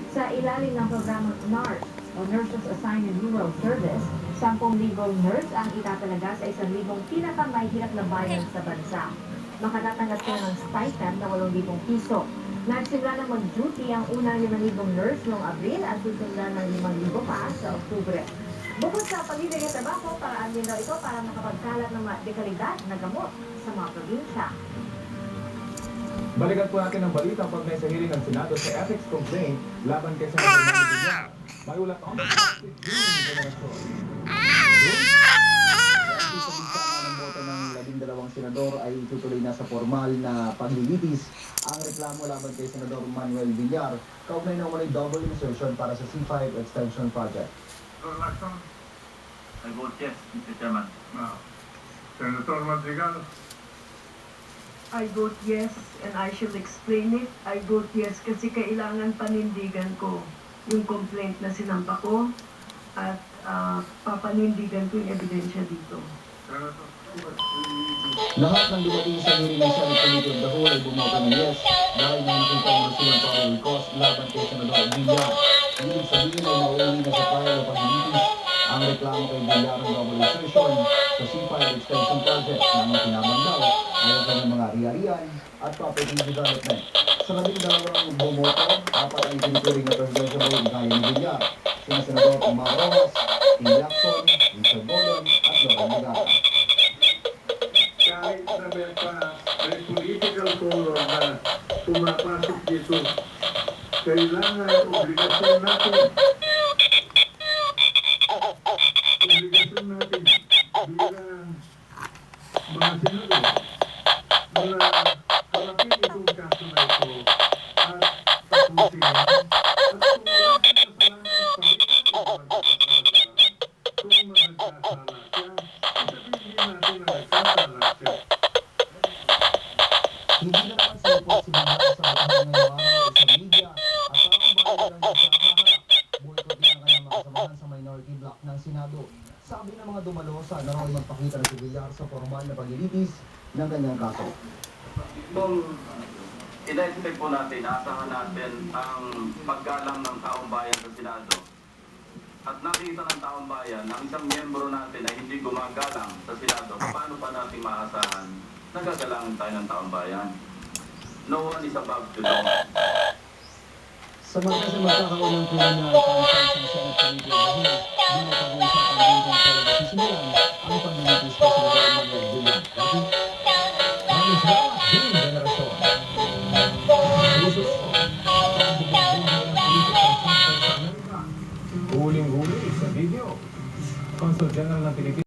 Sa ilalim ng programang NARS o Nurses Assigned in Rural Service, 10,000 nurse ang itatalaga sa 1,000 pinakamahirap na bayan sa bansa. Makatatanggap sila ng stipend na 8,000 piso. Nagsimula na mag-duty ang unang 5,000 nurse noong Abril at susundan ng 5,000 pa sa Oktubre. Bukod sa palilig at tabako, paraan din daw ito para makapagkalat ng dekalidad na gamot sa mga probinsya. Balikan po natin ang balita pag may sa hearing ng Senado sa ethics complaint laban kay Senator Manny Villar. May ulat on ng boto ng 12 senador ay tutuloy na sa formal na paglilitis ang reklamo laban kay Senador Manuel Villar kaugnay ng walay double insertion para sa C5 Extension Project. I vote yes, Mr. Chairman. Senator Madrigal. I vote yes and I shall explain it. I vote yes kasi kailangan panindigan ko yung complaint na sinampa ko at papanindigan ko yung ebidensya dito. Lahat ng dumating sa hearing ng Senate Committee of the Whole ay bumoto ng yes dahil may nakita ang Rosilang Powell Cost laban kay Senador Villar. Ibig sabihin ay nauuli na sa file o paglilitis ang reklamo kay Villar ng double insertion sa C5 Extension Project na mga tinabang daw ay ang kanyang mga ari-arian at property development. Sa labing-dalawang bumoto, 4 ay tinuturing na presidential vote gaya ni Villar, sina Senador Omar Rojas, Tim Lacson, Richard Gordon at Loren Legata. Kahit na may political color na pumapasok dito, kailangan obligasyon natin bilang mga senador na harapin itong kaso na ito at tapusin at kung wala siyang kasalanan kung magkasala siya, sabihin natin na nagkasala siya. Hindi na naman sa report si Villar sa matahang ngayong araw sa media at ang bayan lang siya kaharap. Boycott din ang kanyang makasamahan sa minority block ng Senado. Sabi ng mga dumalo, sana raw ay magpakita ng si Villar sa formal na paglilitis ng kanyang kaso. Kung ina-expect po natin, asahan natin ang paggalang ng taong bayan sa Senado at nakita ng taong bayan na isang miyembro natin ay hindi gumagalang sa Senado, paano pa natin maasahan nagagalang tayo ng taong bayan? No one is above the law. Samantala sa magkakaunang preliminary conference ng Senate Committee of the Whole, di na pag-uusapan din kung kailan masisimulan ang paglilitis pa sa Senador Manuel Villar. Maraming salamat din, Generasyon. Huling-huli sa video. Consul General ng Pilipinas.